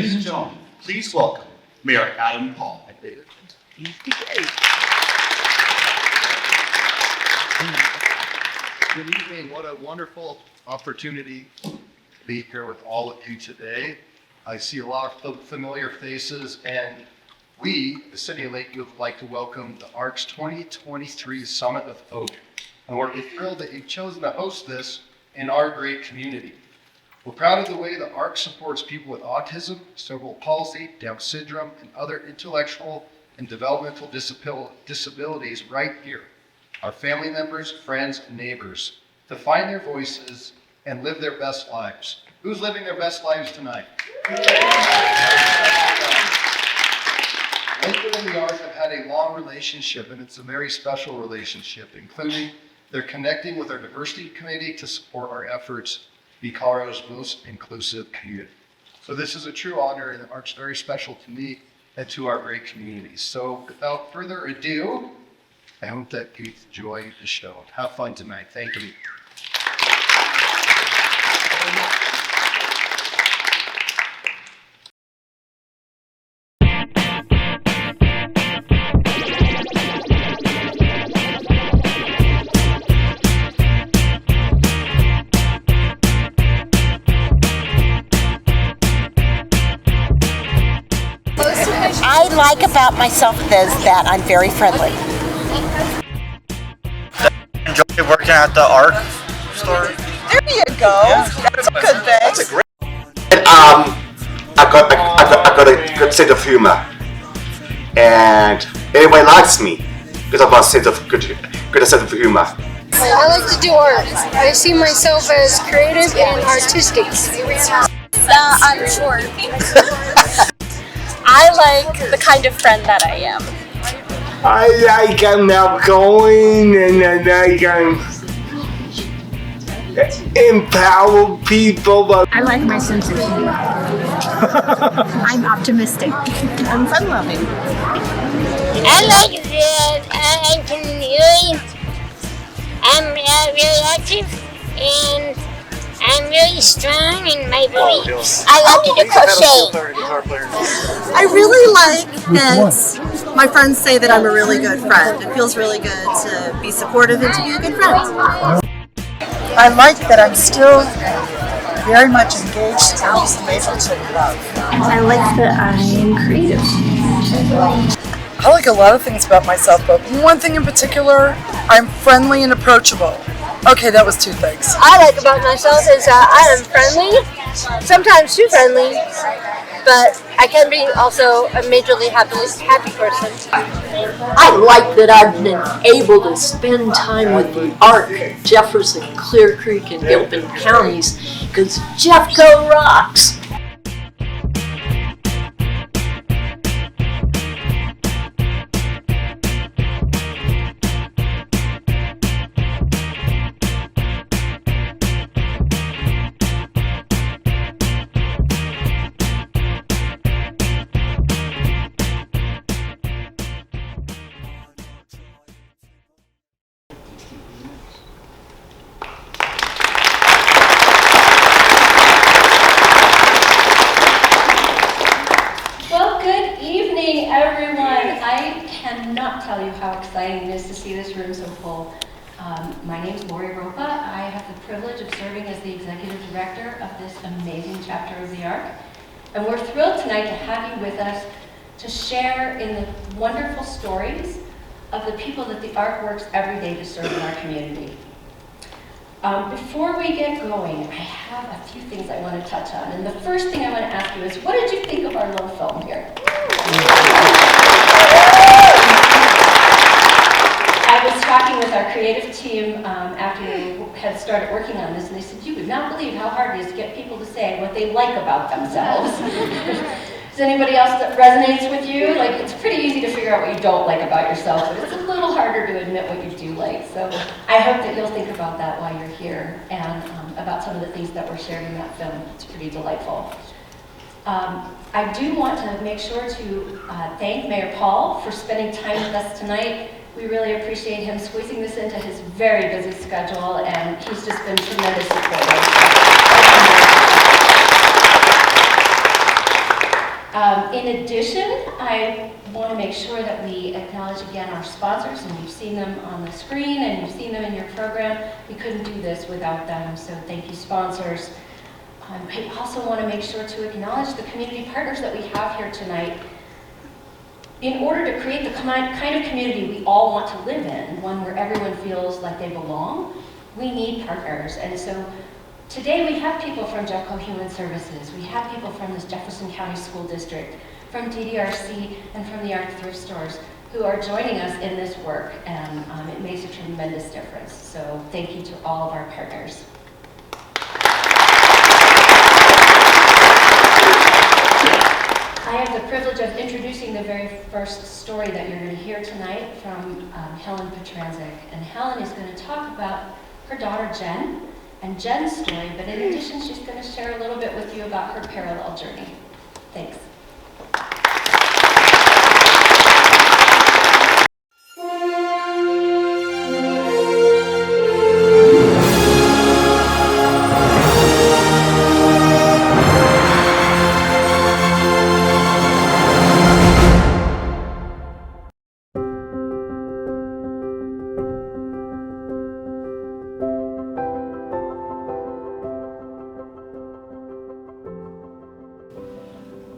Ladies and gentlemen, please welcome Mayor Adam Paul. Good evening. What a wonderful opportunity to be here with all of you today. I see a lot of familiar faces, and we, the City of Lakewood, would like to welcome the Arc's 2023 Summit of Hope. And we're thrilled that you've chosen to host this in our great community. We're proud of the way the Arc supports people with autism, cerebral palsy, Down syndrome, and other intellectual and developmental disabilities right here. Our family members, friends, and neighbors to find their voices and live their best lives. Who's living their best lives tonight? Lakewood and the Arc have had a long relationship, and it's a very special relationship, including they're connecting with our diversity committee to support our efforts to be Colorado's most inclusive community. So this is a true honor, and the Arc's very special to me and to our great community. So without further ado, I hope that you enjoy the show. Have fun tonight. Thank you. I like about myself is that I'm very friendly. Enjoy working at the Arc store. There you go. Yeah. That's a good thing. That's a great. I got a good sense of humor, and everybody likes me because I've got a good sense of humor. I like to do art. I see myself as creative and artistic. I'm short. I like the kind of friend that I am. I like I'm outgoing and I like empower people. I like my sense of humor. I'm optimistic. I'm fun-loving. I like that I'm really active and I'm really strong in my beliefs. I love to do crocheting. I really like that my friends say that I'm a really good friend. It feels really good to be supportive and to be a good friend. I like that I'm still very much engaged and able to love. I like that I'm creative. I like a lot of things about myself, but one thing in particular, I'm friendly and approachable. Okay, that was two things. I like about myself is I am friendly, sometimes too friendly, but I can be also a majorly happy person. I like that I've been able to spend time with the Arc, Jefferson, Clear Creek, and Gilpin counties, because Jeffco rocks. Cannot tell you how exciting it is to see this room so full. My name is Ropa. I have the privilege of serving as the executive director of this amazing chapter of the Arc. And we're thrilled tonight to have you with us to share in the wonderful stories of the people that the Arc works every day to serve in our community. Before we get going, I have a few things I want to touch on. And the first thing I want to ask you is, what did you think of our little film here? I was talking with our creative team after we had started working on this, and they said, you would not believe how hard it is to get people to say what they like about themselves. Is anybody else that resonates with you? Like, it's pretty easy to figure out what you don't like about yourself, but it's a little harder to admit what you do like. So I hope that you'll think about that while you're here and about some of the things that were shared in that film. It's pretty delightful. I do want to make sure to thank Mayor Paul for spending time with us tonight. We really appreciate him squeezing this into his very busy schedule, and he's just been tremendous supportive. In addition, I want to make sure that we acknowledge again our sponsors, and you've seen them on the screen and you've seen them in your program. We couldn't do this without them, so thank you, sponsors. I also want to make sure to acknowledge the community partners that we have here tonight. In order to create the kind of community we all want to live in, one where everyone feels like they belong, we need partners. And so today we have people from Jeffco Human Services, we have people from the Jefferson County School District, from DDRC, and from the Arc Thrift Stores who are joining us in this work, and it makes a tremendous difference. So thank you to all of our partners. I have the privilege of introducing the very first story that you're going to hear tonight from Helen Pietranczyk. And Helen is going to talk about her daughter Jenn and Jenn's story, but in addition she's going to share a little bit with you about her parallel journey. Thanks.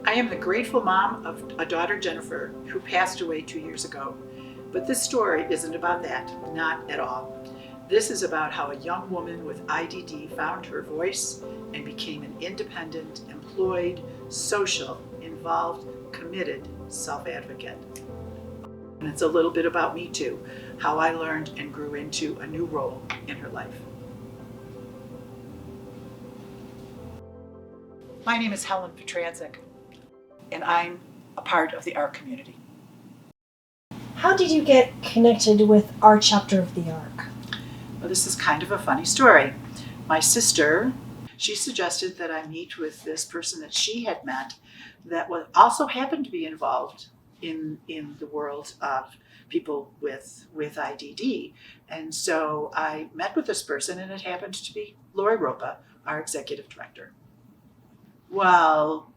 I am the grateful mom of a daughter, Jennifer, who passed away 2 years ago. But this story isn't about that, not at all. This is about how a young woman with IDD found her voice and became an independent, employed, social, involved, committed self-advocate. And it's a little bit about me too, how I learned and grew into a new role in her life. My name is Helen Pietranczyk, and I'm a part of the ARC community. How did you get connected with our chapter of the ARC? Well, this is kind of a funny story. My sister, she suggested that I meet with this person that she had met that also happened to be involved in the world of people with IDD. And so I met with this person, and it happened to be Ropa, our executive director. Well,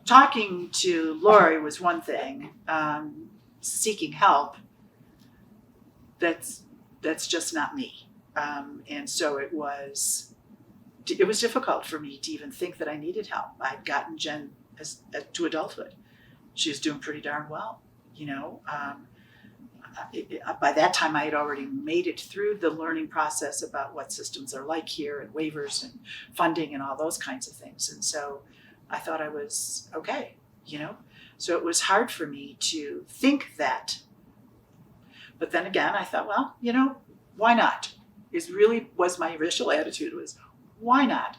talking to Lori was one thing. Seeking help, that's just not me. And so it was difficult for me to even think that I needed help. I'd gotten Jenn to adulthood. She was doing pretty darn well, you know. By that time, I had already made it through the learning process about what systems are like here, and waivers and funding and all those kinds of things. And so I thought I was okay, you know. So it was hard for me to think that. But then again, I thought, well, you know, why not? Was my initial attitude was, why not?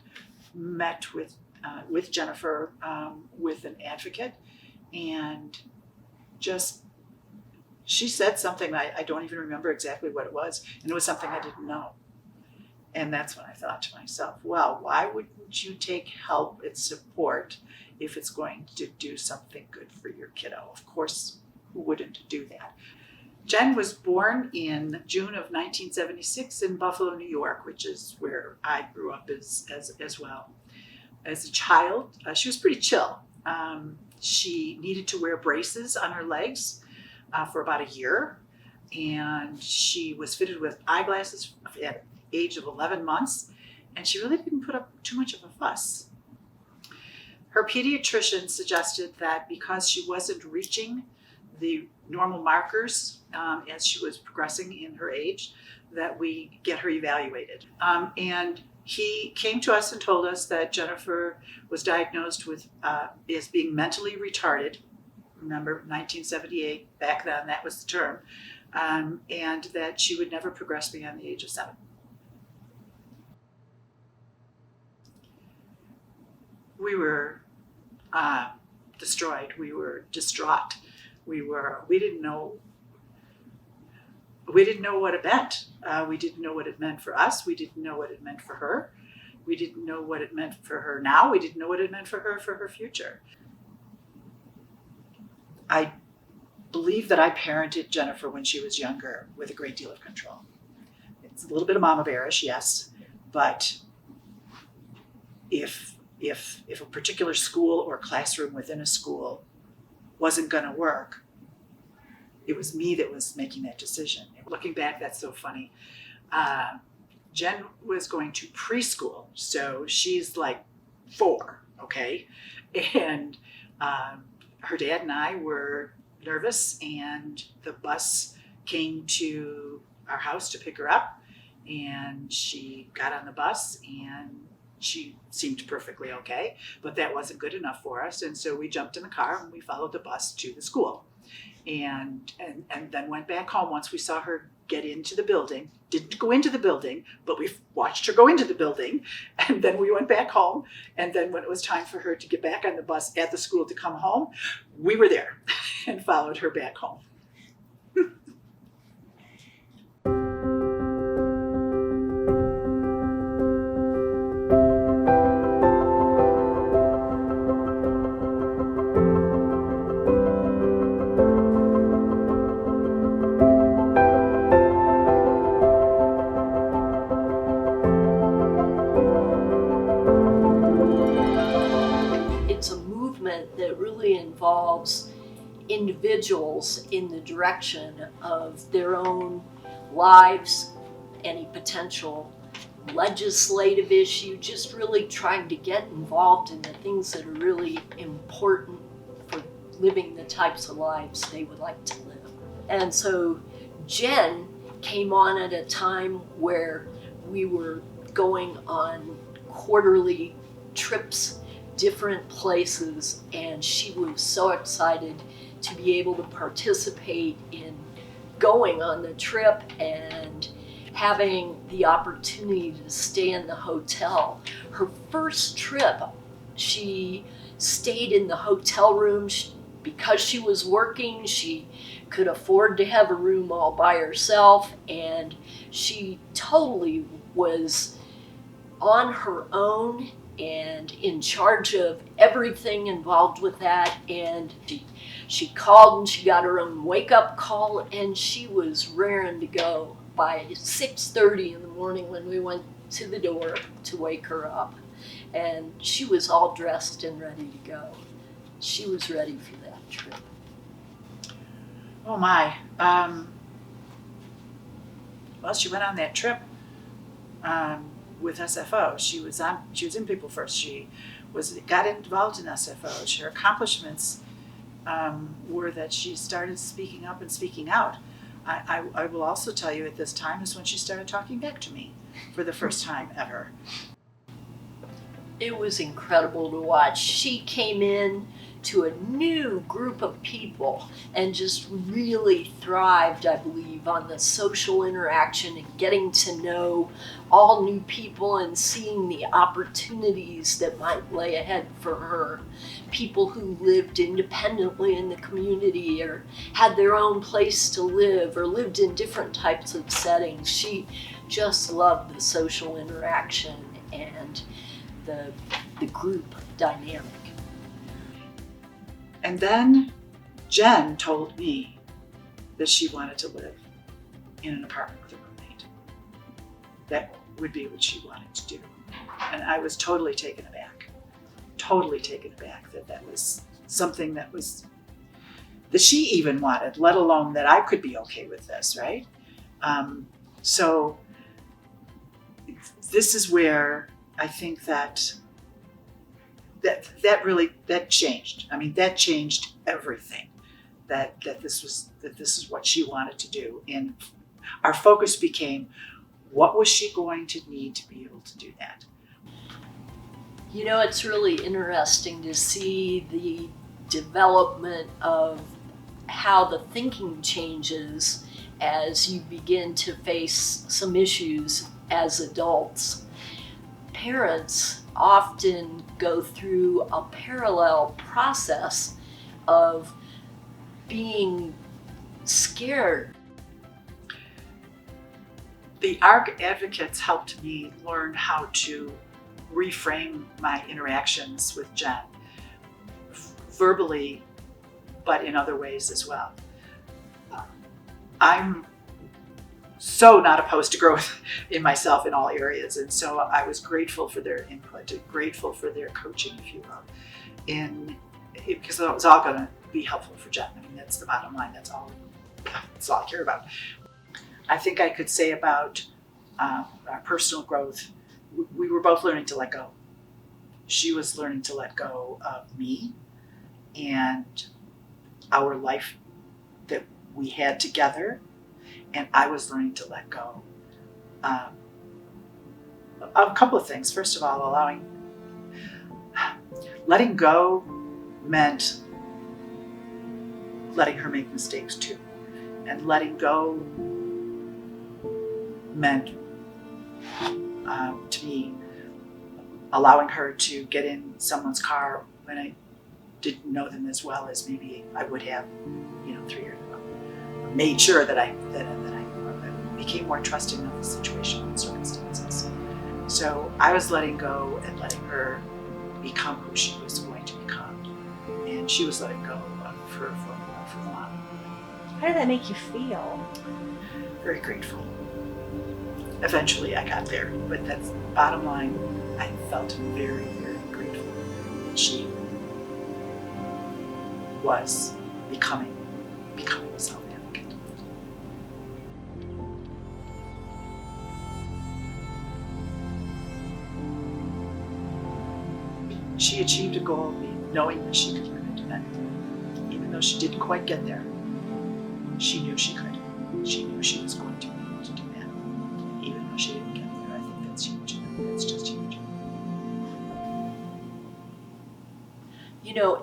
Met with Jennifer, with an advocate, and she said something, I don't even remember exactly what it was, and it was something I didn't know. And that's when I thought to myself, well, why wouldn't you take help and support if it's going to do something good for your kiddo? Of course, who wouldn't do that? Jenn was born in June of 1976 in Buffalo, New York, which is where I grew up as well. As a child, she was pretty chill. She needed to wear braces on her legs for about a year, and she was fitted with eyeglasses at the age of 11 months, and she really didn't put up too much of a fuss. Her pediatrician suggested that because she wasn't reaching the normal markers as she was progressing in her age, that we get her evaluated. And he came to us and told us that Jennifer was diagnosed with as being mentally retarded. Remember, 1978, back then, that was the term, and that she would never progress beyond the age of 7. We were destroyed. We were distraught. We didn't know what it meant. We didn't know what it meant for us. We didn't know what it meant for her. We didn't know what it meant for her now. We didn't know what it meant for her future. I believe that I parented Jennifer when she was younger with a great deal of control. It's a little bit of mama bearish, yes, but if if a particular school or classroom within a school wasn't going to work, it was me that was making that decision. Looking back, that's so funny. Jenn was going to preschool, so she's like 4, okay? And her dad and I were nervous, and the bus came to our house to pick her up, and she got on the bus, and she seemed perfectly okay, but that wasn't good enough for us, and so we jumped in the car and we followed the bus to the school, and then went back home once we saw her get into the building. Didn't go into the building, but we watched her go into the building, and then we went back home, and then when it was time for her to get back on the bus at the school to come home, we were there and followed her back home. That really involves individuals in the direction of their own lives, any potential legislative issue, just really trying to get involved in the things that are really important for living the types of lives they would like to live. And so Jenn came on at a time where we were going on quarterly trips, different places, and she was so excited to be able to participate in going on the trip and having the opportunity to stay in the hotel. Her first trip, she stayed in the hotel room. Because she was working, she could afford to have a room all by herself, and she totally was on her own and in charge of everything involved with that. And she called and she got her own wake-up call, and she was raring to go by 6:30 in the morning when we went to the door to wake her up. And she was all dressed and ready to go. She was ready for that trip. Oh my. Well, she went on that trip with SFO. She was in People First. She got involved in SFO. Her accomplishments were that she started speaking up and speaking out. I will also tell you at this time is when she started talking back to me for the first time ever. It was incredible to watch. She came in to a new group of people and just really thrived, I believe, on the social interaction and getting to know all new people and seeing the opportunities that might lay ahead for her. People who lived independently in the community or had their own place to live or lived in different types of settings. She just loved the social interaction and the group dynamic. And then Jenn told me that she wanted to live in an apartment with a roommate. That would be what she wanted to do. And I was totally taken aback that that was something that she even wanted, let alone that I could be okay with this, right? So this is where I think that really changed. I mean, that changed everything. That this is what she wanted to do, and our focus became, what was she going to need to be able to do that? You know, it's really interesting to see the development of how the thinking changes as you begin to face some issues as adults. Parents often go through a parallel process of being scared. The ARC advocates helped me learn how to reframe my interactions with Jenn, verbally, but in other ways as well. I'm so not opposed to growth in myself in all areas. And so I was grateful for their input, grateful for their coaching, if you will, because it was all going to be helpful for Jenn. I mean, that's the bottom line. That's all I care about. I think I could say about our personal growth, we were both learning to let go. She was learning to let go of me and our life that we had together, and I was learning to let go of a couple of things. First of all, letting go meant letting her make mistakes too, and letting go meant to me allowing her to get in someone's car when I didn't know them as well as maybe I would have, 3 years ago. Made sure that I became more trusting of the situation and circumstances. So I was letting go and letting her become who she was going to become, and she was letting go of her for the mom. How did that make you feel? Very grateful. Eventually I got there, but that's the bottom line. I felt very, very grateful that she was becoming a self-advocate. She achieved a goal knowing that she could learn independently. Even though she didn't quite get there, she knew she could. She knew she was going to be able to do that. Even though she didn't get there, I think that's huge. That's just huge.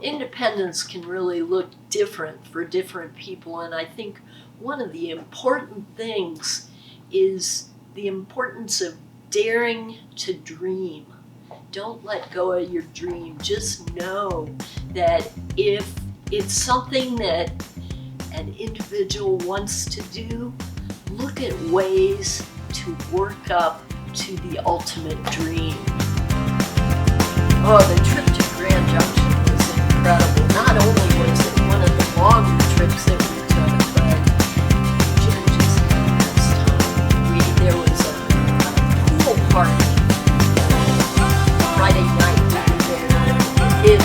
Independence can really look different for different people, and I think one of the important things is the importance of daring to dream. Don't let go of your dream. Just know that if it's something that an individual wants to do, look at ways to work up to the ultimate dream. Oh, the trip to Grand Junction was incredible. Not only was it one of the longer trips that we took, but Jenn just had the best time. There was a pool party Friday night we were there. It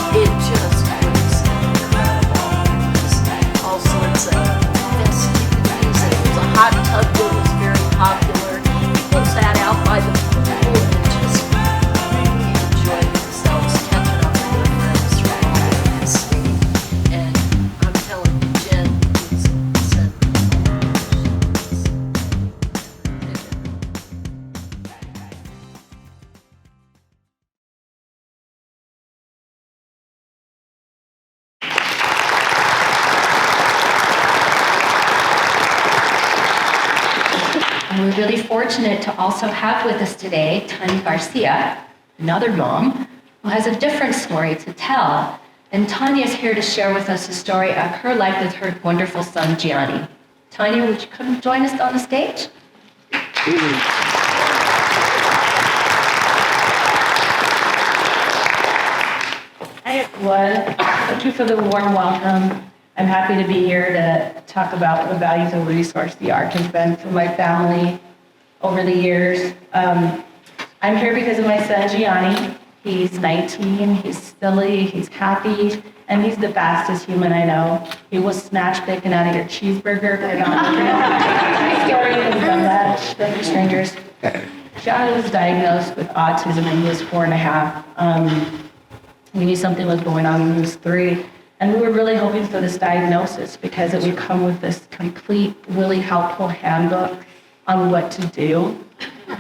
just was incredible. All sorts of festivities. There was a hot tub that was very popular. People sat out by the pool and just really enjoyed themselves, catching up with their friends from all over the state. And I'm telling you, Jenn said, And we're really fortunate to also have with us today Tania Garcia, another mom, who has a different story to tell. And Tania is here to share with us the story of her life with her wonderful son, Gianni. Tania, would you come join us on the stage? Hi, everyone. Thank you for the warm welcome. I'm happy to be here to talk about the values and resource the Arc has been for my family over the years. I'm here because of my son, Gianni. He's 19, he's silly, he's happy, and he's the fastest human I know. He will snatch bacon out of your cheeseburger. Story has done that, strangers. strangers. Gianni was diagnosed with autism when he was 4.5. We knew something was going on when he was 3. And we were really hoping for this diagnosis because it would come with this complete, really helpful handbook on what to do.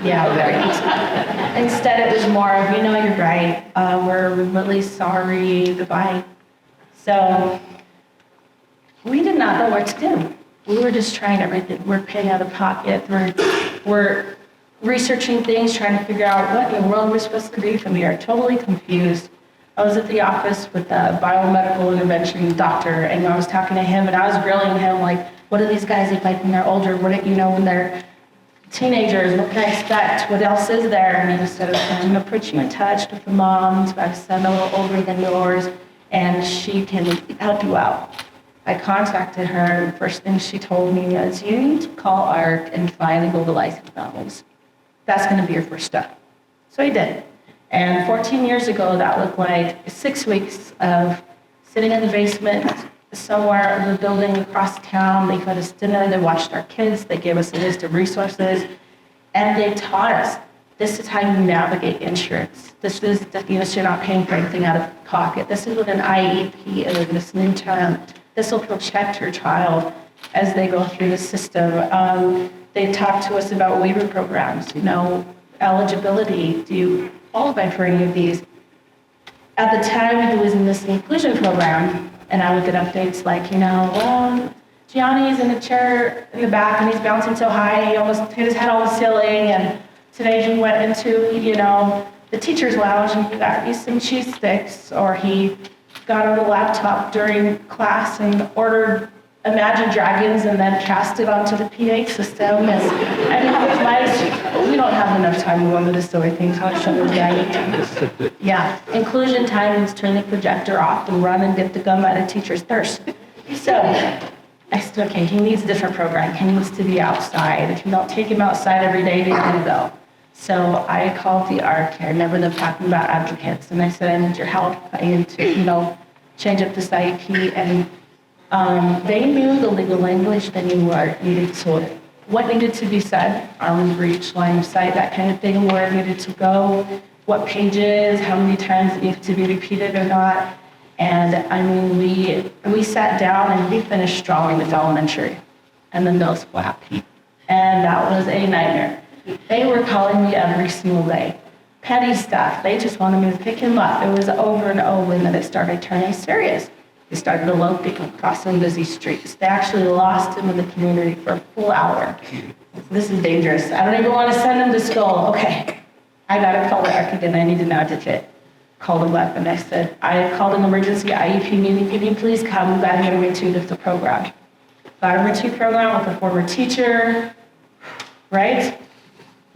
Yeah, right. Instead, it was more of, you're right, we're really sorry, goodbye. So we did not know what to do. We were just trying everything. We're paying out of pocket. We're researching things, trying to figure out what in the world we're supposed to do, and we are totally confused. I was at the office with a biomedical intervention doctor, and I was talking to him, and I was grilling him, like, what do these guys look like when they're older? What do, when they're teenagers? What can I expect? What else is there? And he just said, okay, I'm going to put you in touch with the mom. I have a son a little older than yours, and she can help you out. I contacted her, and the first thing she told me was, you need to call ARC and find the globalizing families. That's going to be your first step. So I did. And 14 years ago, that looked like 6 weeks of sitting in the basement somewhere in the building across town. They fed us dinner, they watched our kids, they gave us a list of resources, and they taught us, this is how you navigate insurance. This is, so you're not paying for anything out of pocket. This is what an IEP is, this new term. This will protect your child as they go through the system. They talked to us about waiver programs, eligibility. Do you qualify for any of these? At the time, he was in this inclusion program, and I would get updates like, well, Gianni's in a chair in the back, and he's bouncing so high, he almost hit his head on the ceiling, and today he went into, the teacher's lounge, and he got me some cheese sticks, or he got on the laptop during class and ordered Imagine Dragons and then cast it onto the PA system. And we don't have enough time to go into the silly things. I'll show you that. Yeah, inclusion time is turn the projector off and run and get the gum out of teacher's thirst. So I said, okay, he needs a different program. He needs to be outside. If you don't take him outside every day, he's going to go. So I called the ARC. I remember them talking about advocates. And I said, I need your help. I need to, change up this IEP. And they knew the legal language. They knew what needed to be said, arms reach, line of sight, that kind of thing, where it needed to go, what pages, how many times it needed to be repeated or not. And we sat down and we finished strong with elementary and then middle school happy. And that was a nightmare. They were calling me every single day. Petty stuff. They just wanted me to pick him up. It was over and over, and then it started turning serious. They started eloping across some busy streets. They actually lost him in the community for a full hour. This is dangerous. I don't even want to send him to school. Okay, I gotta call the ARC again. I need an advocate. Called him up, and I said, I called an emergency IEP meeting. Can you please come? We gotta get him into the program. Got him into the program with a former teacher, right?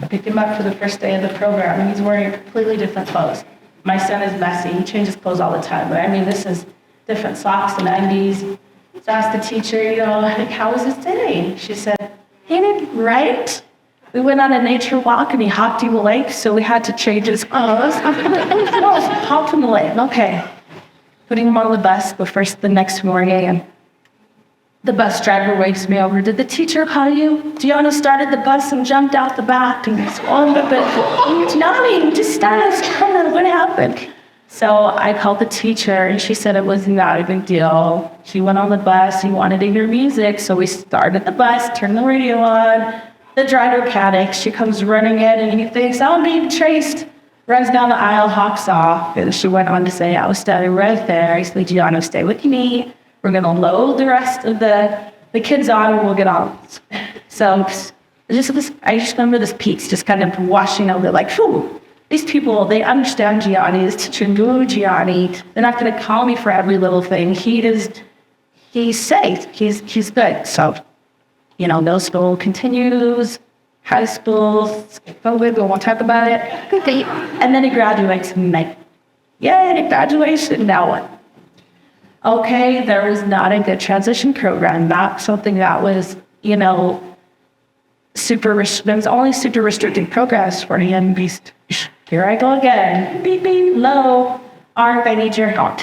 I picked him up for the first day of the program, and he's wearing completely different clothes. My son is messy. He changes clothes all the time, but this is different socks and undies. So I asked the teacher, how was his day? She said, he did right. We went on a nature walk, and he hopped in the lake, so we had to change his clothes. Hopped in the lake, okay. Putting him on the bus, but first the next morning, and the bus driver waves me over. Did the teacher call you? Gianni started the bus and jumped out the back. And he's Gianni, just started. What happened? So I called the teacher, and she said it was not a big deal. She went on the bus. He wanted to hear music, so we started the bus, turned the radio on. The driver panics. She comes running in, and he thinks, I'm being chased. Runs down the aisle, hops off. And she went on to say, I was standing right there. I said, Gianni, stay with me. We're going to load the rest of the kids on, and we'll get on. So I just remember this piece just kind of washing over, like, phew, these people, they understand Gianni. This teacher knew Gianni. They're not going to call me for every little thing. He's safe. He's good. So, middle school continues, high school, COVID, we won't talk about it. And then he graduates, and yay, graduation, now what? Okay, there was not a good transition program, not something that was, there was only super restricted programs for him. Here I go again, beep, beep, low, ARC, I need your help.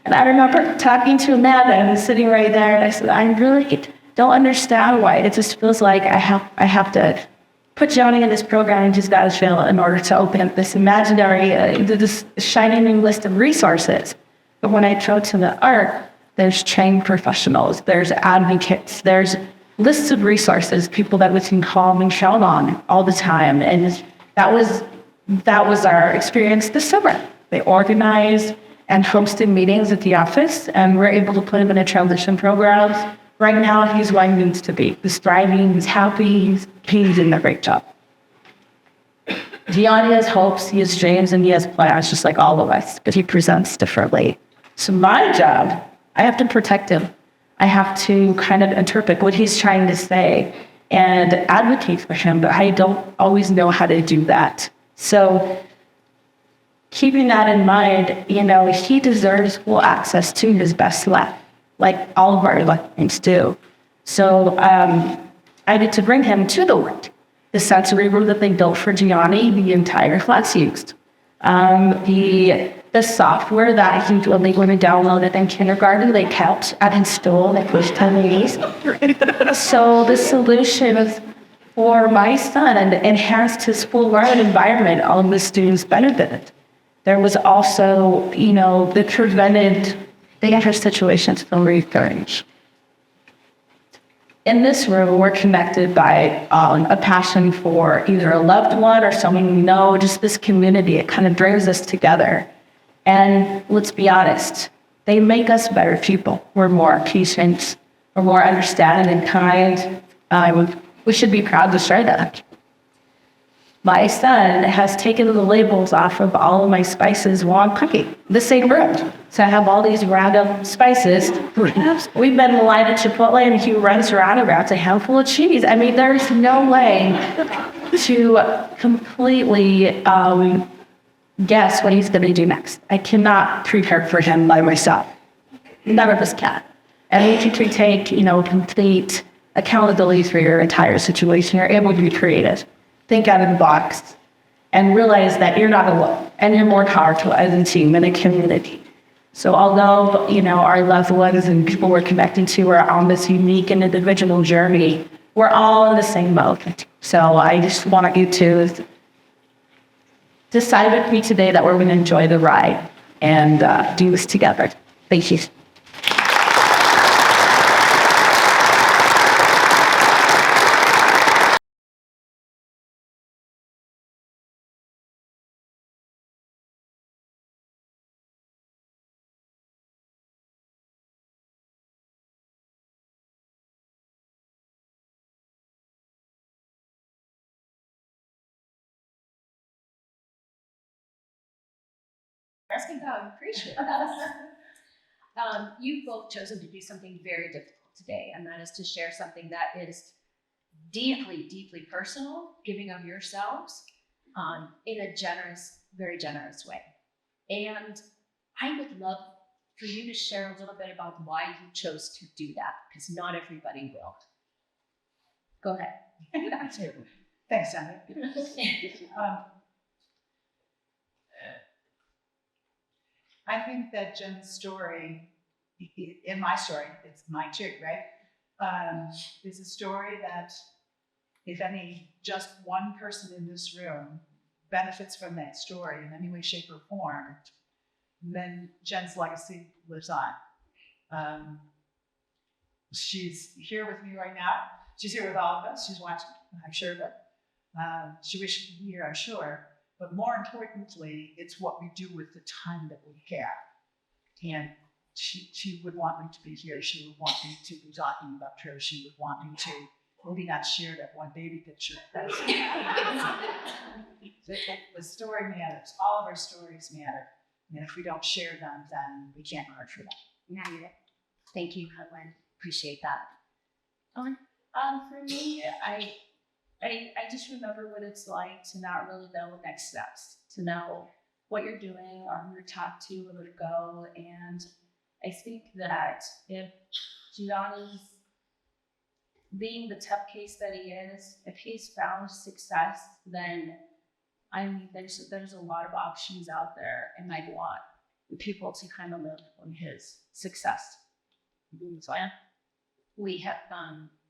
And I remember talking to Amanda, and sitting right there, and I said, I really don't understand why. It just feels like I have to put Gianni in this program and just got to fail in order to open up this imaginary, this shining new list of resources. But when I go to the ARC, there's trained professionals, there's advocates, there's lists of resources, people that we can call and count on all the time. And that was our experience this summer. They organized and hosted meetings at the office, and we're able to put him in a transition program. Right now, he's where he needs to be. He's thriving, he's happy, he's doing a great job. Gianni has hopes, he has dreams, and he has plans, just like all of us, but he presents differently. So my job, I have to protect him. I have to kind of interpret what he's trying to say and advocate for him, but I don't always know how to do that. So keeping that in mind, he deserves full access to his best life. like all of our electrons do. So I get to bring him to the work. The sensory room that they built for Gianni, the entire class used. The software that he when they went and downloaded in kindergarten, they kept at his stool the first 10 days. So the solution for my son enhanced his full learning environment. All of the students benefited. There was also, that prevented dangerous situations from recurring. In this room, we're connected by a passion for either a loved one or someone we know, just this community. It kind of brings us together. And let's be honest, they make us better people. We're more patient, we're more understanding and kind. We should be proud to share that. My son has taken the labels off of all of my spices while I'm cooking. The same room. So I have all these random spices. We've been in line at Chipotle and he runs around and grabs a handful of cheese. I mean, there's no way to completely guess what he's going to do next. I cannot prepare for him by myself. None of us can. And if you can take, complete accountability for your entire situation, you're able to be creative. Think out of the box and realize that you're not alone and you're more powerful as a team and a community. So although, our loved ones and people we're connecting to are on this unique and individual journey, we're all in the same boat. So I just want you to decide with me today that we're going to enjoy the ride and do this together. Thank you. Appreciate you've both chosen to do something very difficult today, and that is to share something that is deeply, deeply personal, giving of yourselves in a generous, very generous way. And I would love for you to share a little bit about why you chose to do that, because not everybody will. Go ahead. Thanks, Tania. I think that Jenn's story, in my story, it's mine too, right? Is a story that, if just one person in this room benefits from that story in any way, shape, or form, then Jenn's legacy lives on. She's here with me right now. She's here with all of us. She's watching, I'm sure, but she wishes she could be here, I'm sure. But more importantly, it's what we do with the time that we have. And she would want me to be here. She would want me to be talking about her. She would want me to maybe not share that one baby picture. The story matters. All of our stories matter. And if we don't share them, then we can't learn from them. Thank you, Helen. Appreciate that. For me, I just remember what it's like to not really know next steps, to know what you're doing or who to talk to, where to go. And I think that if Gianni's being the tough case that he is, if he's found success, then there's a lot of options out there, and I want people to kind of live on his success. So yeah.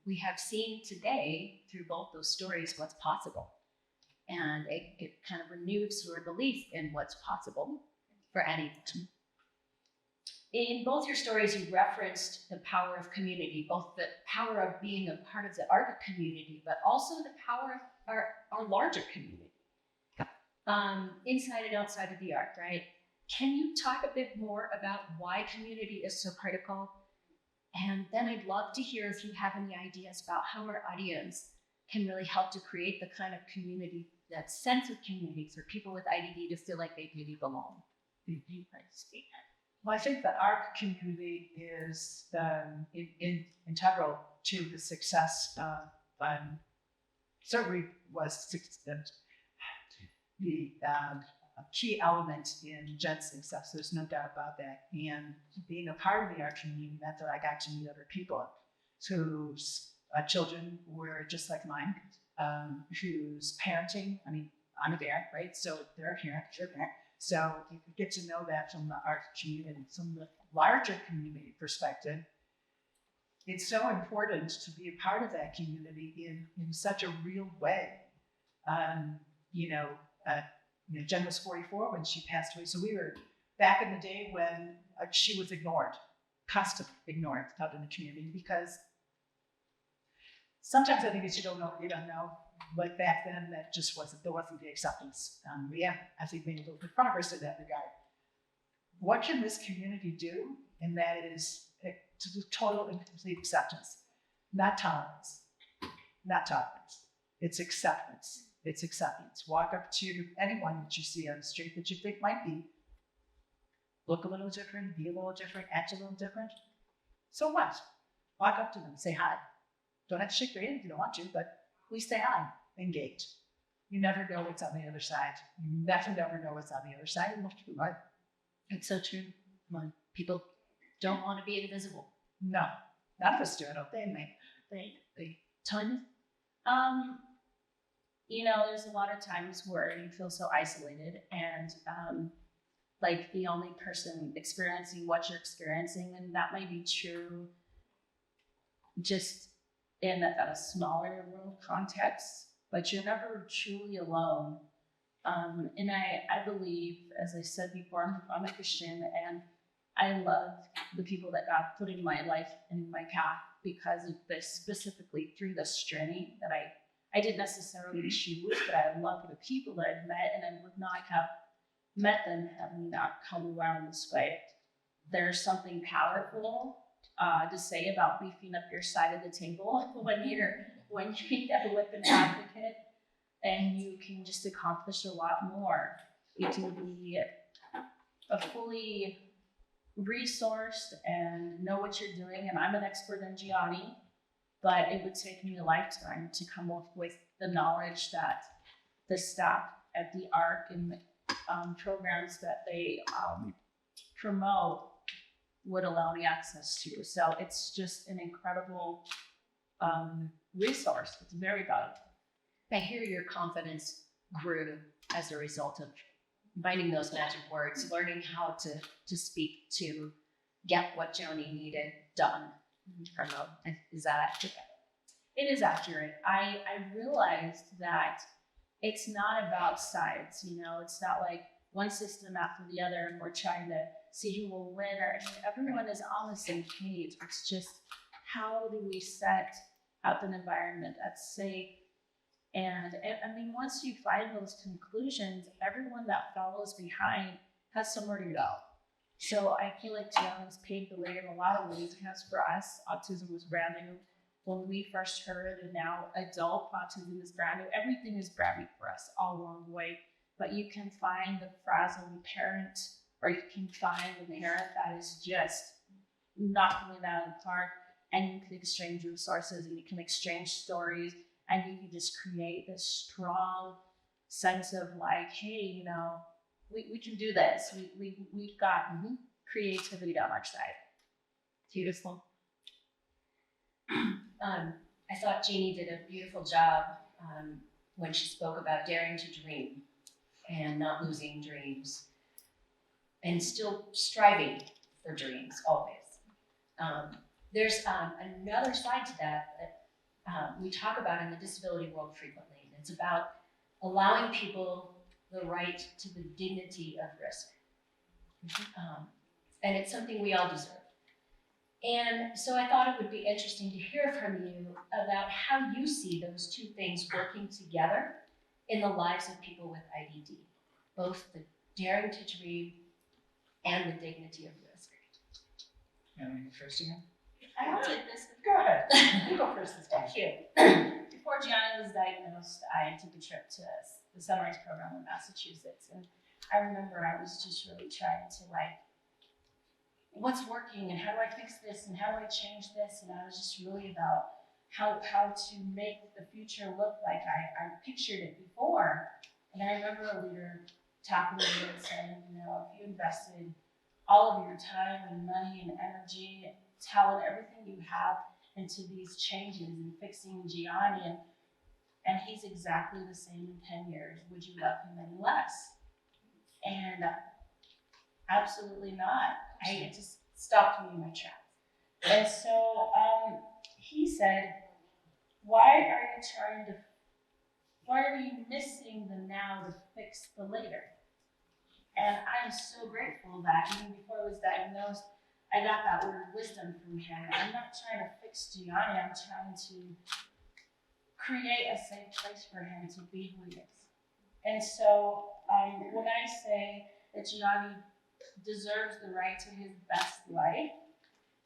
We have seen today through both those stories what's possible. And it kind of renews your belief in what's possible for anyone. In both your stories, you referenced the power of community, both the power of being a part of the art community, but also the power of our larger community, inside and outside of the art, right? Can you talk a bit more about why community is so critical? And then I'd love to hear if you have any ideas about how our audience can really help to create the kind of community, that sense of community for people with IDD to feel like they really belong. Well, I think that our community is integral to the success certainly was the key element in Jenn's success. There's no doubt about that. And being a part of the art community meant that I got to meet other people whose children were just like mine, whose parenting, I mean, I'm a parent, right? So they're a parent, you're a parent. So you can get to know that from the art community, from the larger community perspective. It's so important to be a part of that community in such a real way. Jenn was 44 when she passed away. So we were back in the day when she was ignored, constantly ignored out in the community, because sometimes I think it's you don't know, but back then there wasn't the acceptance. We have, I think, made a little bit of progress in that regard. What can this community do? And that is to do total and complete acceptance, not tolerance, not tolerance. It's acceptance. It's acceptance. Walk up to anyone that you see on the street that you think might be, look a little different, be a little different, act a little different. So what? Walk up to them, say hi. Don't have to shake their hand if you don't want to, but please say hi, engage. You never know what's on the other side. You never know what's on the other side. Right? It's so true. People don't want to be invisible. No, none of us do. I don't think They Tanya? There's a lot of times where you feel so isolated and like the only person experiencing what you're experiencing, and that might be true just in a smaller world context, but you're never truly alone. And I believe, as I said before, I'm a Christian, and I love the people that God put in my life and in my path because of this, specifically through this journey that I didn't necessarily choose, but I love the people that I've met, and I would not have met them had we not come around this way. There's something powerful to say about beefing up your side of the table when you're with an advocate, and you can just accomplish a lot more. You can be a fully resourced and know what you're doing. And I'm an expert in Gianni, but it would take me a lifetime to come up with the knowledge that the staff at the Arc and the programs that they promote would allow me access to. So it's just an incredible resource. It's very valuable. I hear your confidence grew as a result of finding those magic words, learning how to speak to get what Gianni needed done. Is that accurate? It is accurate. I realized that it's not about sides, it's not like one system after the other and we're trying to see who will win, or everyone is on the same page. It's just, how do we set up an environment that's safe? And once you find those conclusions, everyone that follows behind has somewhere to go. So I feel like Gianni's paved the way in a lot of ways. Because for us, autism was brand new when we first heard, and now adult autism is brand new. Everything is brand new for us all along the way. But you can find the frazzled parent, or you can find the parent that is just knocking it out of the park, and you can exchange resources and you can exchange stories. And you can just create this strong sense of like, hey, we can do this. We've got creativity on our side. Beautiful. I thought Jeannie did a beautiful job when she spoke about daring to dream and not losing dreams and still striving for dreams always. There's another side to that we talk about in the disability world frequently. And it's about allowing people the right to the dignity of risk. And it's something we all deserve. And so I thought it would be interesting to hear from you about how you see those two things working together in the lives of people with IDD, both the daring to dream and the dignity of risk. First again? I will take this. Go ahead. You go first this time. Thank you. Before Gianni was diagnosed, I took a trip to the Sunrise program in Massachusetts. And I remember I was just really trying to what's working and how do I fix this and how do I change this? And I was just really about how to make the future look like I pictured it before. And I remember a leader talking to me and saying, you know, if you invested all of your time and money and energy, talent, everything you have into these changes and fixing Gianni, and he's exactly the same in 10 years, would you love him any less? And absolutely not. It just stopped me in my tracks. And so he said, why are you missing the now to fix the later? And I'm so grateful that even before I was diagnosed, I got that word of wisdom from him. I'm not trying to fix Gianni, I'm trying to create a safe place for him to be who he is. And so when I say that Gianni deserves the right to his best life,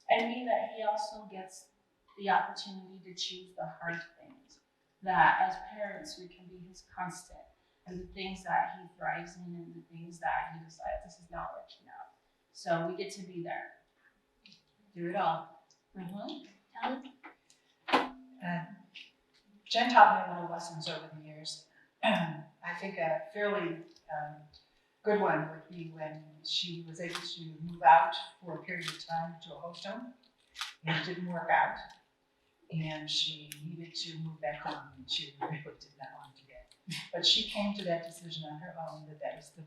I mean that he also gets the opportunity to choose the hard things. That as parents, we can be his constant, and the things that he thrives in and the things that he decides this is not working out. So we get to be there. Do it all. Jenn taught me a lot of lessons over the years. I think a fairly good one would be when she was able to move out for a period of time to a host home, and it didn't work out, and she needed to move back home, and she really did not want to get. But she came to that decision on her own that was the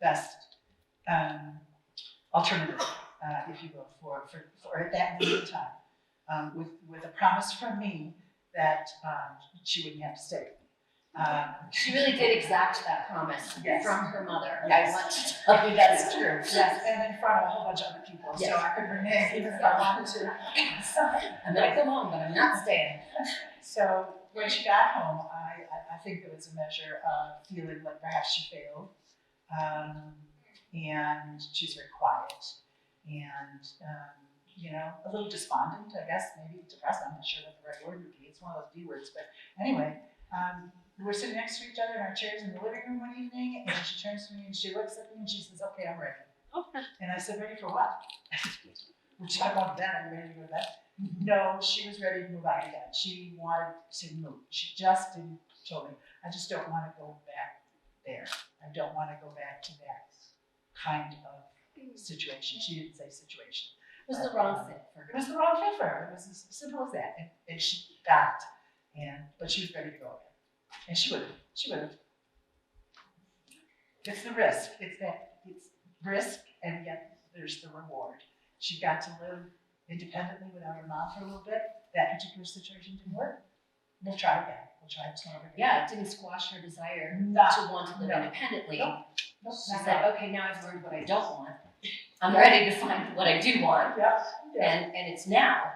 best alternative, if you will, for at that moment in time, with a promise from me that she wouldn't have to stay. She really did exact that promise from her mother. Yes. I want to tell you that's true. Yes, and in front of a whole bunch of other people, so I could renege even if I wanted to. I'm gonna come home, but I'm not staying. So when she got home, I think there was a measure of feeling like perhaps she failed, and she's very quiet, and you know, a little despondent, I guess, maybe depressed. I'm not sure what the right word would be. It's one of those D words, but anyway. We were sitting next to each other in our chairs in the living room one evening, and she turns to me and she looks at me and she says, "Okay, I'm ready." And I said, "Ready for what?" Which I wanted that. Are you ready to go to bed? No, she was ready to move out again. She wanted to move. She just didn't told me, "I just don't want to go back there. I don't want to go back to that kind of situation." She didn't say situation. It was the wrong fit for her. It was the wrong fit for her. It was as simple as that. And she got it. But she was ready to go again. And she would have. It's the risk. It's risk, and yet there's the reward. She got to live independently without her mom for a little bit. That particular situation didn't work. We'll try again. We'll try it tomorrow. Yeah, it didn't squash her desire to want to live independently. Nope, she said, "Okay, now I've learned what I don't want. I'm ready to find what I do want." And it's now.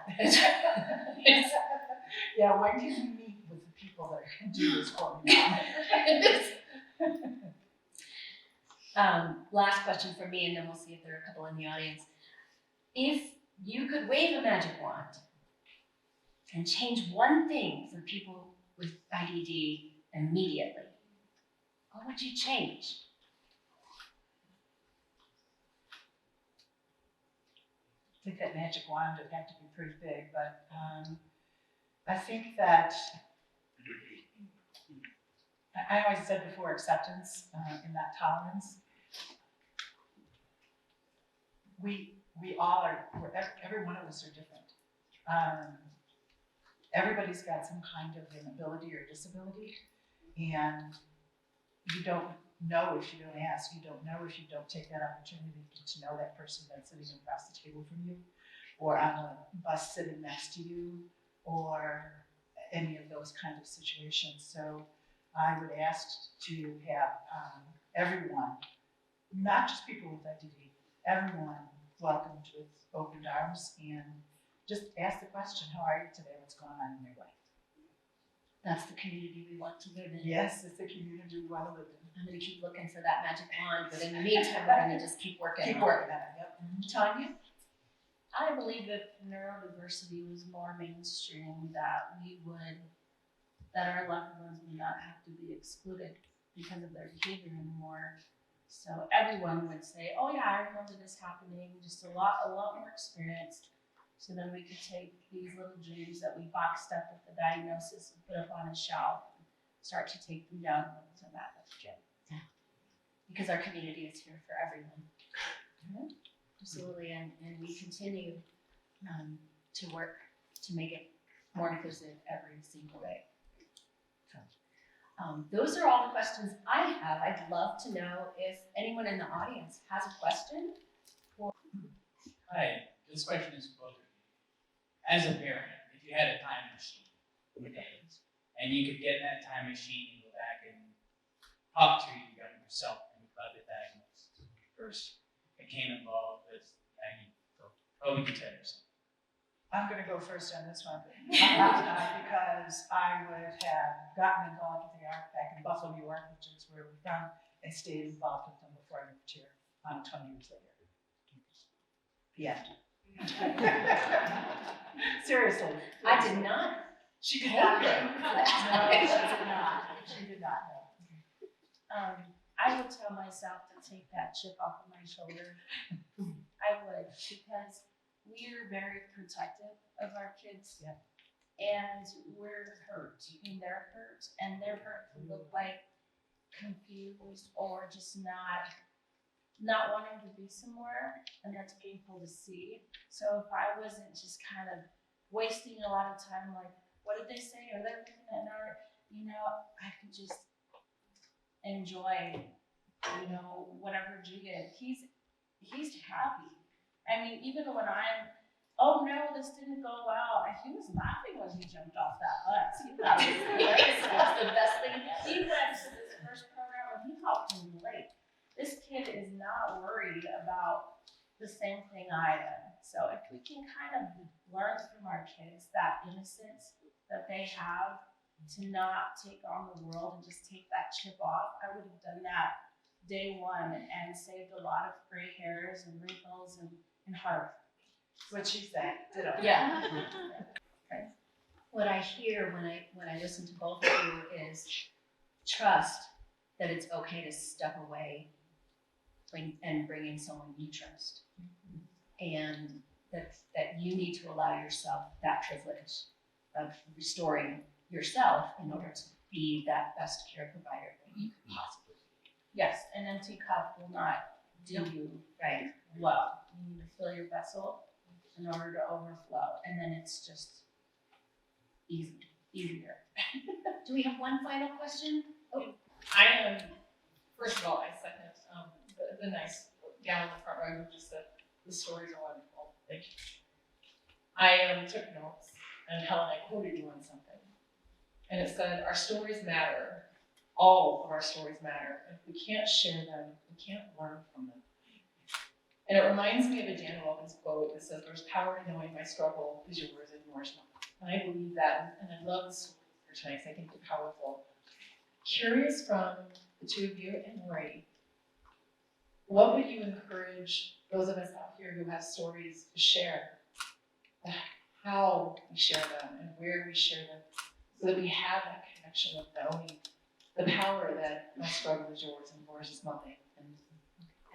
Yeah, when can we meet with the people that can do this for me now? Last question from me, and then we'll see if there are a couple in the audience. If you could wave a magic wand and change one thing for people with IDD immediately, what would you change? I think that magic wand would have to be pretty big, but I think that I always said before acceptance and not tolerance. We all are, every one of us are different. Everybody's got some kind of an ability or disability, and you don't know if you don't ask. You don't know if you don't take that opportunity to know that person that's sitting across the table from you, or on a bus sitting next to you, or any of those kind of situations. So I would ask to have everyone, not just people with IDD, everyone welcomed with open arms, and just ask the question, how are you today? What's going on in your life? That's the community we want to live in. Yes, it's the community we want to live in. I'm going to keep looking for that magic wand, but in the meantime, we're going to just keep working Keep on working it. on it, yep. Tanya? I believe that neurodiversity was more mainstream, that our loved ones would not have to be excluded because of their behavior anymore. So everyone would say, "Oh yeah, I remember this happening," just a lot more experienced. So then we could take these little dreams that we boxed up with the diagnosis and put up on a shelf and start to take them down to that. That's Jen. because our community is here for everyone. Absolutely, and we continue to work to make it more inclusive every single day. Those are all the questions I have. I'd love to know if anyone in the audience has a question. Hi, this question is for both of you. As a parent, if you had a time machine, and you could get in that time machine and go back and talk to yourself about the diagnosis, first became involved with what would you tell yourself? I'm going to go first on this one because I would have gotten involved with the ARC back in Buffalo, New York, which is where we're from, and stayed involved with them before I moved here 20 years later. The end. Seriously. I did not. She did not. No, she did not. She did not know. I would tell myself to take that chip off of my shoulder. I would, because we're very protective of our kids. Yeah. And we're hurt, and they're hurt, and their hurt can look like confused or just not wanting to be somewhere, and that's painful to see. So if I wasn't just kind of wasting a lot of time, like, what did they say? Are they looking at art? I could just enjoy, whatever G did. He's happy. I mean, even when oh no, this didn't go well, he was laughing when he jumped off that bus. He thought it was the best thing. He went to this first program and he hopped in late. This kid is not worried about the same thing I am. So if we can kind of learn from our kids that innocence that they have to not take on the world and just take that chip off, I would have done that day one and saved a lot of gray hairs and wrinkles and heart. What she said. Yeah. Okay. What I hear when I listen to both of you is trust that it's okay to step away and bring in someone you trust, and that you need to allow yourself that privilege of restoring yourself in order to be that best care provider that you could possibly be. Yes, an empty cup will not do you well. You need to fill your vessel in order to overflow, and then it's just easier. Do we have one final question? Oh. I am, first of all, I second the nice gal in the front row who just said the stories are wonderful. Thank you. I took notes, and Helen, I quoted you on something. And it said, our stories matter. All of our stories matter. If we can't share them, we can't learn from them. And it reminds me of a Jan Robbins quote that says, there's power in knowing my struggle is yours and yours not. And I believe that, and I love the stories here tonight because I think they're powerful. Curious from the two of you and Lori, what would you encourage those of us out here who have stories to share? How we share them and where we share them, so that we have that connection of knowing the power that my struggle is yours and yours is nothing.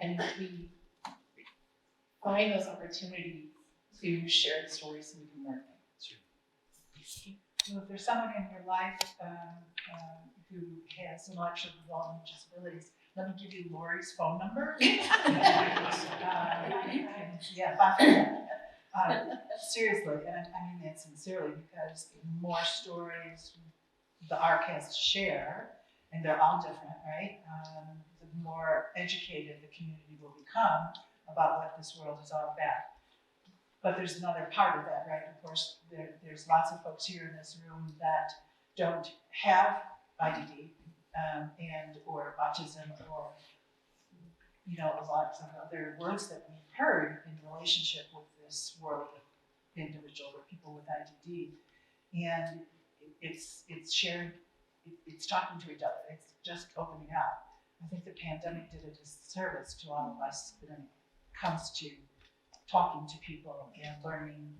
And we find those opportunities to share the stories so we can learn things. So if there's someone in your life who has intellectual developmental disabilities, let me give you Lori's phone number. Seriously, and I mean that sincerely, because the more stories the ARC has to share, and they're all different, right? The more educated the community will become about what this world is all about. But there's another part of that, right? Of course, there's lots of folks here in this room that don't have IDD and or autism or a lot of other words that we've heard in relationship with this world of individuals or people with IDD, and it's sharing, it's talking to each other, it's just opening up. I think the pandemic did a disservice to all of us when it comes to talking to people and learning.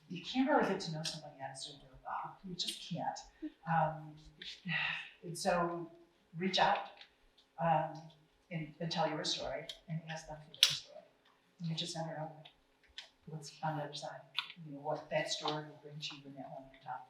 You can't really get to know somebody on Zoom real well. You just can't. And so reach out and tell your story and ask them for their story. And you just never know what's on the other side. What that story will bring to you in that moment in time.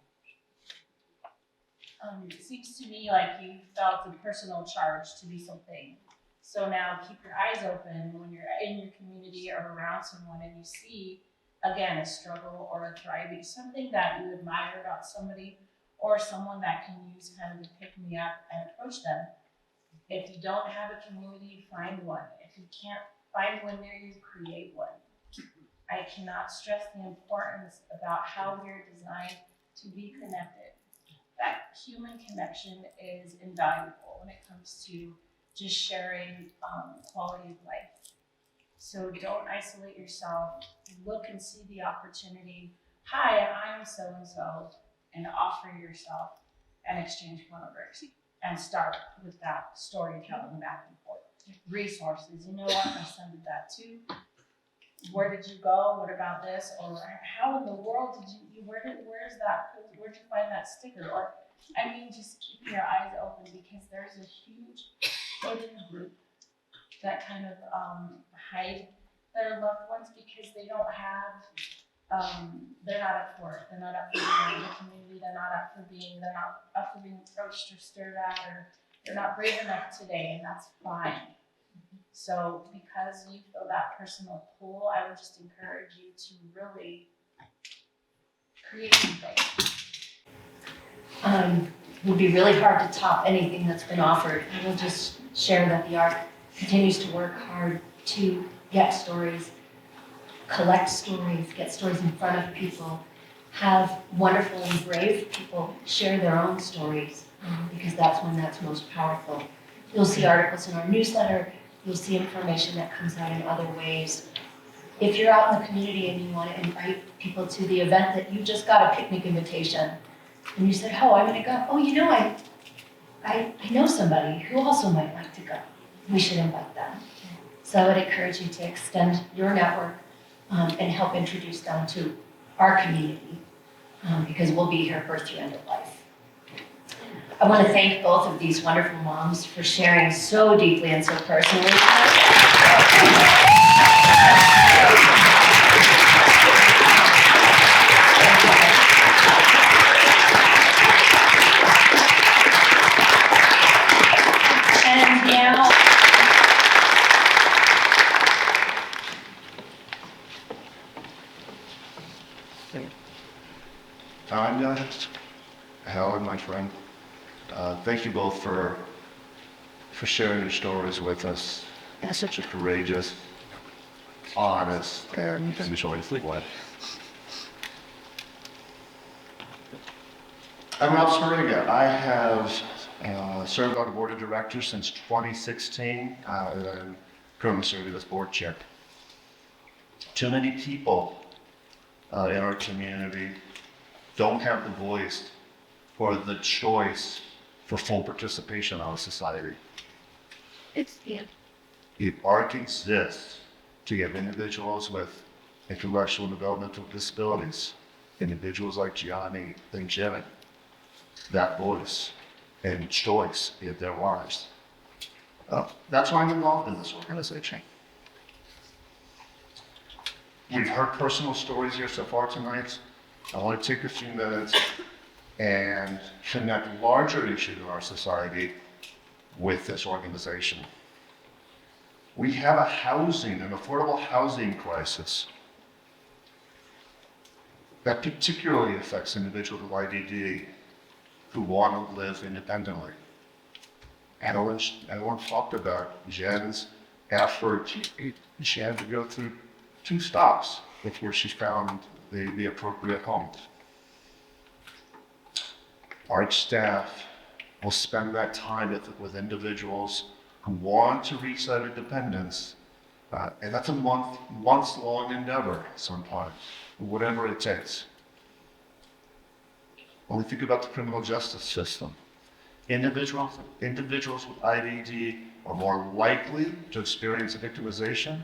It seems to me like you felt a personal charge to do something. So now keep your eyes open when you're in your community or around someone and you see, again, a struggle or a thriving, something that you admire about somebody or someone that can use kind of to pick me up and approach them. If you don't have a community, find one. If you can't find one near you, create one. I cannot stress the importance about how we're designed to be connected. That human connection is invaluable when it comes to just sharing quality of life. So don't isolate yourself. Look and see the opportunity. Hi, I'm so-and-so, and offer yourself and exchange phone numbers. And start with that storytelling back and forth. Resources, you know what, I sent that too. Where did you go? What about this? Or how in the world did you, where'd you find that sticker? Or, I mean, just keep your eyes open because there's a huge hidden group that kind of hide their loved ones because they don't have, they're not up for it. They're not up for being in the community. They're not up for being approached or stared at, or they're not brave enough today, and that's fine. So because you feel that personal pull, I would just encourage you to really create something. It would be really hard to top anything that's been offered. I will just share that the ARC continues to work hard to get stories, collect stories, get stories in front of people, have wonderful and brave people share their own stories, because that's when that's most powerful. You'll see articles in our newsletter, you'll see information that comes out in other ways. If you're out in the community and you want to invite people to the event that you just got a picnic invitation, and you said, oh, I'm gonna go, oh, you know, I know somebody who also might like to go. We should invite them. So I would encourage you to extend your network and help introduce them to our community, because we'll be here for through end of life. I want to thank both of these wonderful moms for sharing so deeply and so personally. And now, Tania, Helen, my friend, thank you both for sharing your stories with us. You're such a courageous, honest, and joyful one. I'm Rob Smariga. I have served on the board of directors since 2016, and I'm currently serving as board chair. Too many people in our community don't have the voice or the choice for full participation in our society. ARC exists to give individuals with intellectual and developmental disabilities, individuals like Gianni and Jenn, that voice and choice in their lives. That's why I'm involved in this organization. We've heard personal stories here so far tonight. I want to take a few minutes and connect larger issues in our society with this organization. We have an affordable housing crisis that particularly affects individuals with IDD who want to live independently. Everyone talked about Jenn's effort. She had to go through 2 stops before she found the appropriate home. Our staff will spend that time with individuals who want to reach that independence, and that's a months-long endeavor sometimes, whatever it takes. When we think about the criminal justice system, individuals with IDD are more likely to experience victimization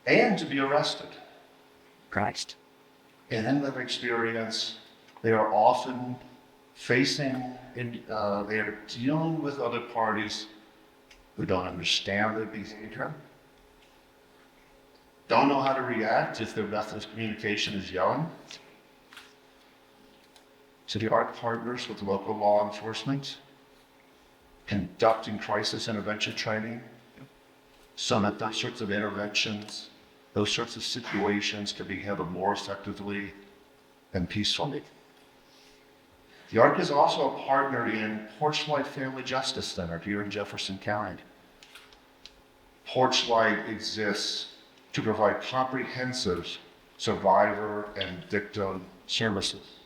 and to be arrested. Christ. And in that experience, they are often they are dealing with other parties who don't understand their behavior, don't know how to react if their method of communication is yelling, City Arc partners with local law enforcement, conducting crisis intervention training, so that those sorts of interventions, those sorts of situations can be handled more effectively and peacefully. The Arc is also a partner in Porchlight Family Justice Center here in Jefferson County. Porchlight exists to provide comprehensive survivor and victim services.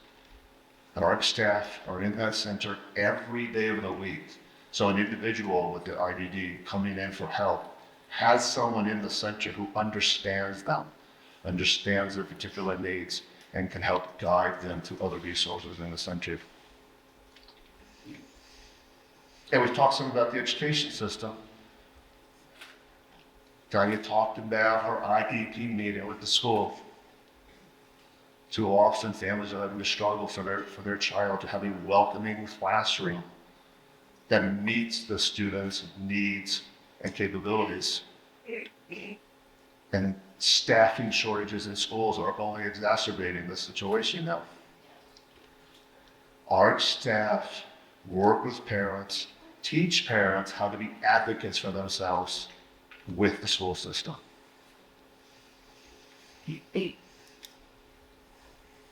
And Arc staff are in that center every day of the week. So an individual with the IDD coming in for help has someone in the center who understands them, understands their particular needs, and can help guide them to other resources in the center. And we've talked some about the education system. Tania talked about her IEP meeting with the school. Too often, families are having to struggle for their child to have a welcoming classroom that meets the students' needs and capabilities. And staffing shortages in schools are only exacerbating the situation now. Our staff work with parents, teach parents how to be advocates for themselves with the school system.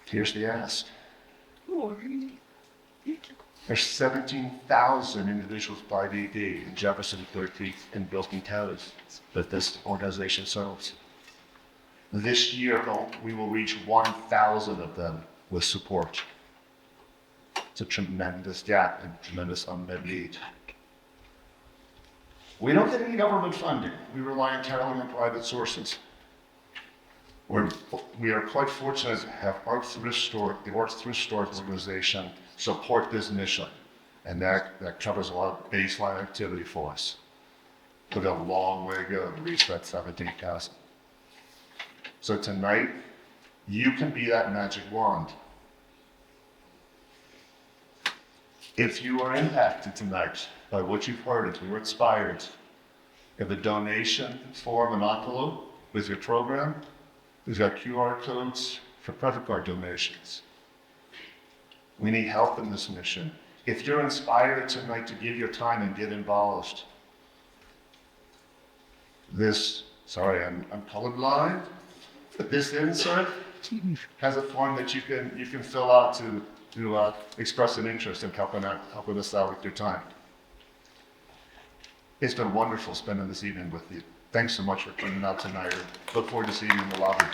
Here's the ask. There's 17,000 individuals by IDD in Jefferson, 13th, and Bilton counties that this organization serves. This year, we will reach 1,000 of them with support. It's a tremendous gap and tremendous unmet need. We don't get any government funding. We rely entirely on private sources. We are quite fortunate to have the Arc Thrift Store organization support this mission. And that covers a lot of baseline activity for us. We've got a long way to go to reach that 17,000. So tonight, you can be that magic wand. If you are impacted tonight by what you've heard, if you were inspired, if a donation form and envelope with your program, we've got QR codes for credit card donations. We need help in this mission. If you're inspired tonight to give your time and get involved, I'm colorblind, but this insert has a form that you can fill out to express an interest in helping us out with your time. It's been wonderful spending this evening with you. Thanks so much for coming out tonight. Look forward to seeing you in the lobby.